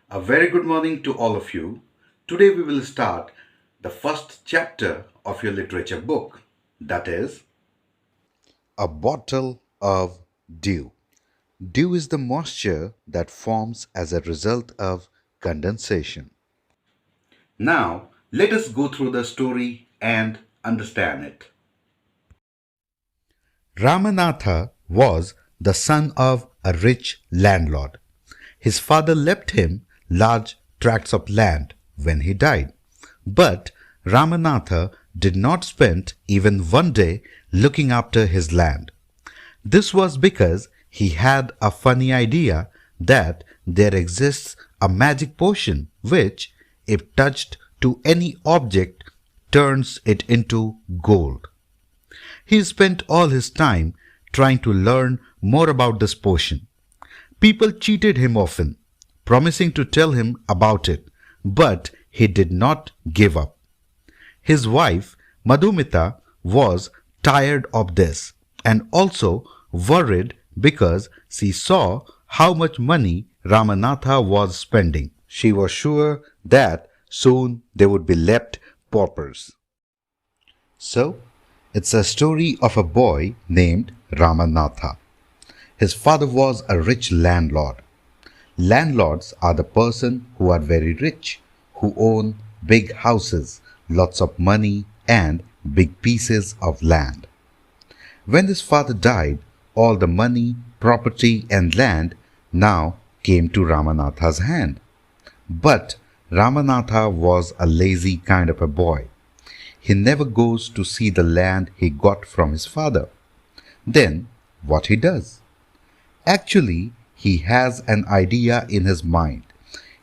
A very good morning to all of you. Today we will start the first chapter of your literature book, that is, A Bottle of Dew. Dew is the moisture that forms as a result of condensation. Now, let us go through the story and understand it. Ramanatha was the son of a rich landlord. His father left him large tracts of land when he died. But Ramanatha did not spend even one day looking after his land. This was because he had a funny idea that there exists a magic potion which, if touched to any object, turns it into gold. He spent all his time trying to learn more about this potion. People cheated him often, promising to tell him about it, but he did not give up. His wife, Madhumita, was tired of this and also worried because she saw how much money Ramanatha was spending. She was sure that soon they would be left paupers. So, it's a story of a boy named Ramanatha. His father was a rich landlord. Landlords are the person who are very rich, who own big houses, lots of money and big pieces of land. When his father died, all the money, property and land now came to Ramanatha's hand. But Ramanatha was a lazy kind of a boy. He never goes to see the land he got from his father. Then what he does? Actually, he has an idea in his mind.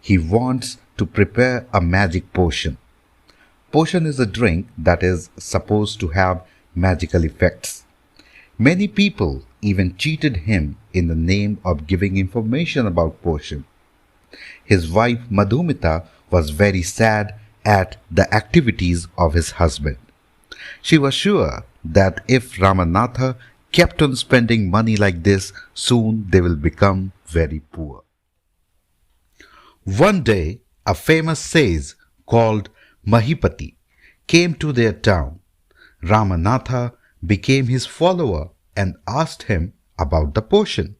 He wants to prepare a magic potion. Potion is a drink that is supposed to have magical effects. Many people even cheated him in the name of giving information about potion. His wife Madhumita was very sad at the activities of his husband. She was sure that if Ramanatha kept on spending money like this, soon they will become very poor. One day, a famous sage called Mahipati came to their town. Ramanatha became his follower and asked him about the potion.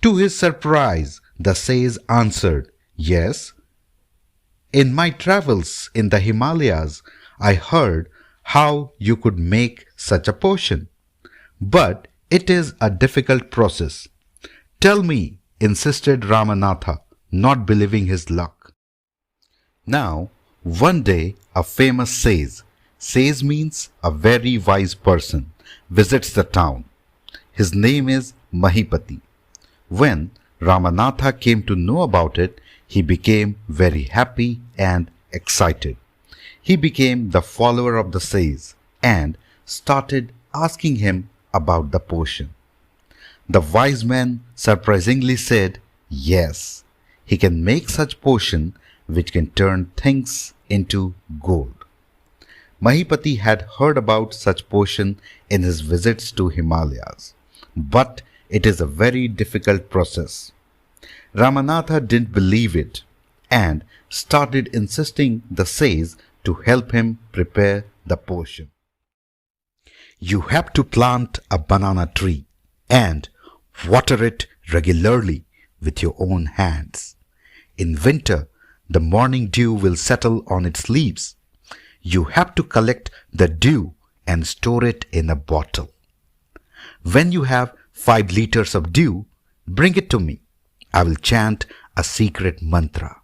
To his surprise, the sage answered, "Yes, in my travels in the Himalayas, I heard how you could make such a potion. But it is a difficult process. Tell me," insisted Ramanatha, not believing his luck. Now, one day a famous sage means a very wise person, visits the town. His name is Mahipati. When Ramanatha came to know about it, he became very happy and excited. He became the follower of the sage and started asking him about the potion. The wise man surprisingly said, "Yes, he can make such potion which can turn things into gold." Mahipati had heard about such potion in his visits to Himalayas, but it is a very difficult process. Ramanatha didn't believe it and started insisting the sage to help him prepare the potion. "You have to plant a banana tree and water it regularly with your own hands. In winter, the morning dew will settle on its leaves. You have to collect the dew and store it in a bottle. When you have 5 liters of dew, bring it to me. I will chant a secret mantra,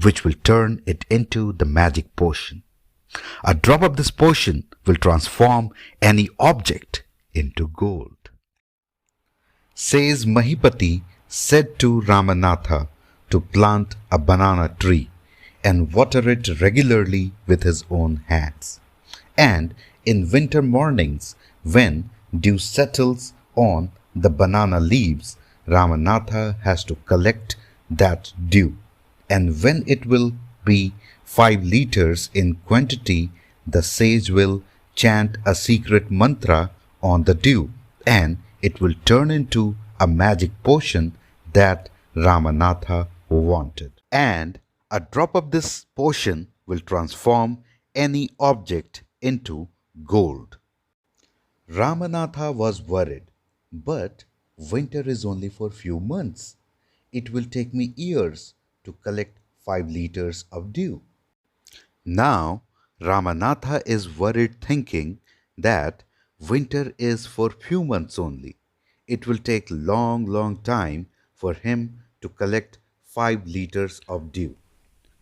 which will turn it into the magic potion. A drop of this potion will transform any object into gold." Says Mahipati said to Ramanatha to plant a banana tree and water it regularly with his own hands. And in winter mornings, when dew settles on the banana leaves, Ramanatha has to collect that dew. And when it will be 5 liters in quantity, the sage will chant a secret mantra on the dew, and it will turn into a magic potion that Ramanatha who wanted. And a drop of this potion will transform any object into gold. Ramanatha was worried, but winter is only for few months. It will take me years to collect 5 liters of dew. Now, Ramanatha is worried, thinking that winter is for few months only. It will take long time for him to collect 5 liters of dew.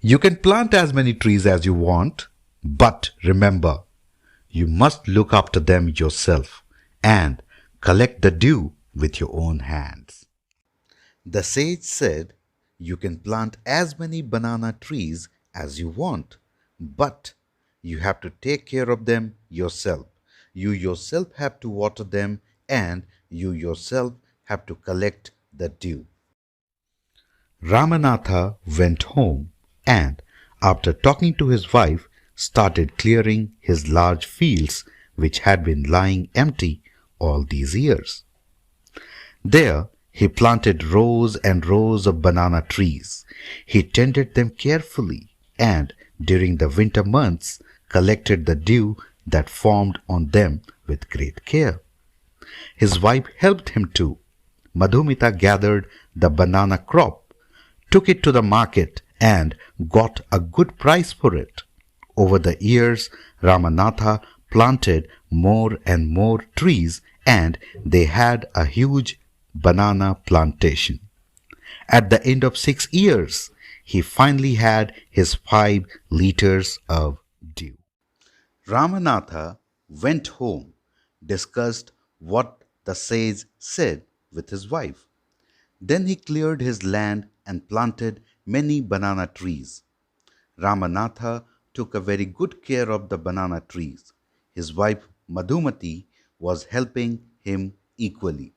You can plant as many trees as you want, but remember, you must look after them yourself and collect the dew with your own hands. The sage said, you can plant as many banana trees as you want, but you have to take care of them yourself. You yourself have to water them and you yourself have to collect the dew. Ramanatha went home and, after talking to his wife, started clearing his large fields which had been lying empty all these years. There he planted rows and rows of banana trees. He tended them carefully and during the winter months collected the dew that formed on them with great care. His wife helped him too. Madhumita gathered the banana crop, took it to the market and got a good price for it. Over the years, Ramanatha planted more and more trees and they had a huge banana plantation. At the end of 6 years, he finally had his 5 liters of dew. Ramanatha went home, discussed what the sage said with his wife. Then he cleared his land and planted many banana trees. Ramanatha took a very good care of the banana trees. His wife Madhumati was helping him equally.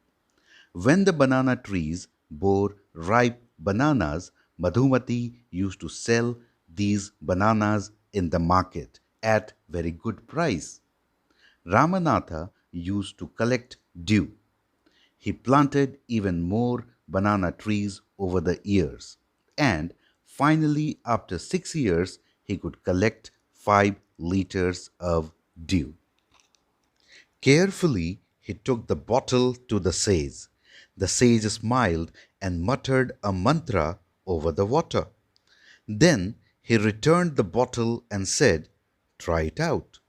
When the banana trees bore ripe bananas, Madhumati used to sell these bananas in the market at very good price. Ramanatha used to collect dew. He planted even more banana trees over the years, and finally, after 6 years, he could collect 5 liters of dew. Carefully, he took the bottle to the sage. The sage smiled and muttered a mantra over the water. Then he returned the bottle and said, "Try it out."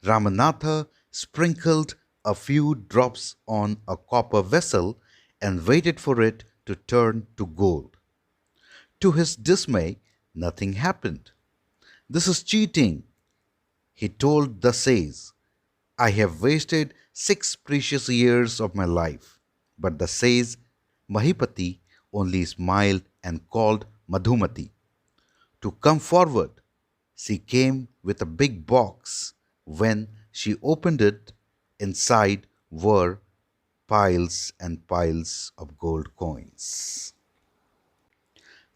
Ramanatha sprinkled a few drops on a copper vessel and waited for it to turn to gold. To his dismay, nothing happened. "This is cheating," he told the sage. "I have wasted 6 precious years of my life." But the sage Mahipati only smiled and called Madhumati to come forward. She came with a big box. When she opened it, inside were piles and piles of gold coins.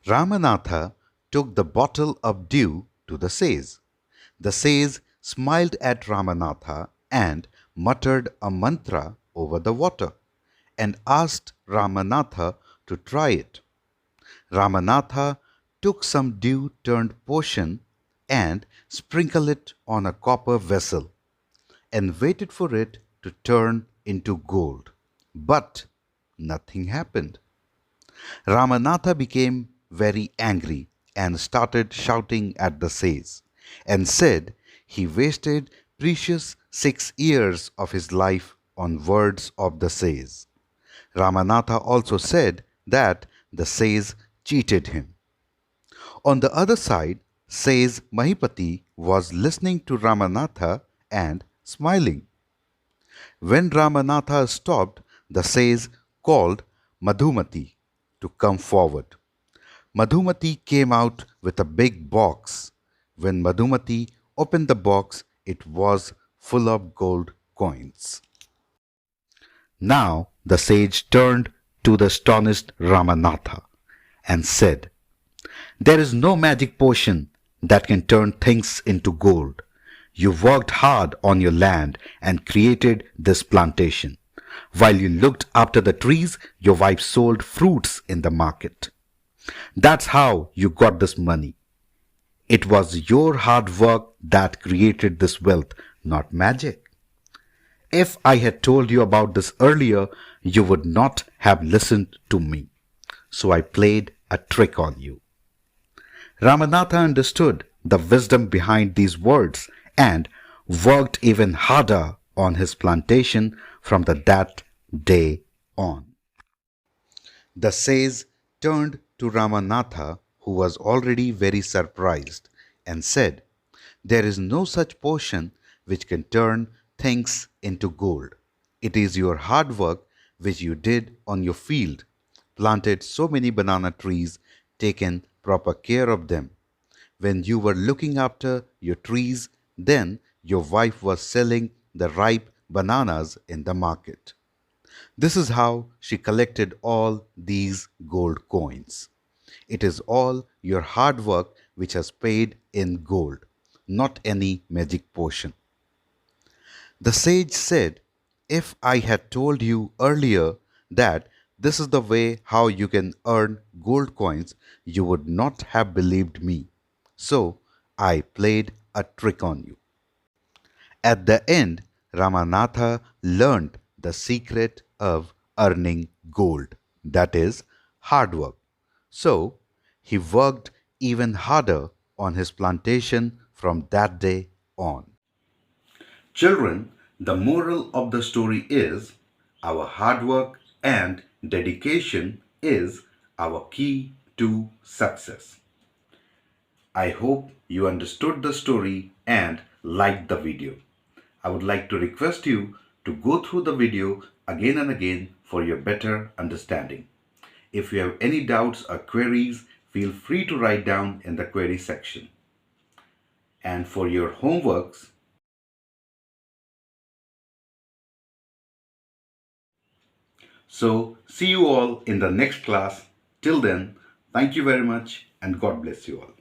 Ramanatha took the bottle of dew to the sage. The sage smiled at Ramanatha and muttered a mantra over the water and asked Ramanatha to try it. Ramanatha took some dew-turned potion and sprinkled it on a copper vessel and waited for it to turn into gold. But nothing happened. Ramanatha became very angry and started shouting at the sage and said he wasted precious 6 years of his life on words of the sage. Ramanatha also said that the sage cheated him. On the other side, sage Mahipati was listening to Ramanatha and smiling. When Ramanatha stopped, the sage called Madhumati to come forward. Madhumati came out with a big box. When Madhumati opened the box, it was full of gold coins. Now the sage turned to the astonished Ramanatha and said, "There is no magic potion that can turn things into gold. You worked hard on your land and created this plantation. While you looked after the trees, your wife sold fruits in the market. That's how you got this money. It was your hard work that created this wealth, not magic. If I had told you about this earlier, you would not have listened to me. So I played a trick on you. Ramanatha understood the wisdom behind these words and worked even harder on his plantation from that day on. The sage turned to Ramanatha, who was already very surprised, and said, "There is no such potion which can turn things into gold. It is your hard work which you did on your field, planted so many banana trees, taken proper care of them. When you were looking after your trees, then your wife was selling the ripe bananas in the market. This is how she collected all these gold coins. It is all your hard work which has paid in gold, not any magic potion." The sage said, "If I had told you earlier that this is the way how you can earn gold coins, you would not have believed me. So I played a trick on you." At the end, Ramanatha learned the secret of earning gold, that is, hard work. So he worked even harder on his plantation from that day on. Children, the moral of the story is our hard work and dedication is our key to success. I hope you understood the story and liked the video. I would like to request you to go through the video again and again for your better understanding. If you have any doubts or queries, feel free to write down in the query section. And for your homeworks, so see you all in the next class. Till then, thank you very much and God bless you all.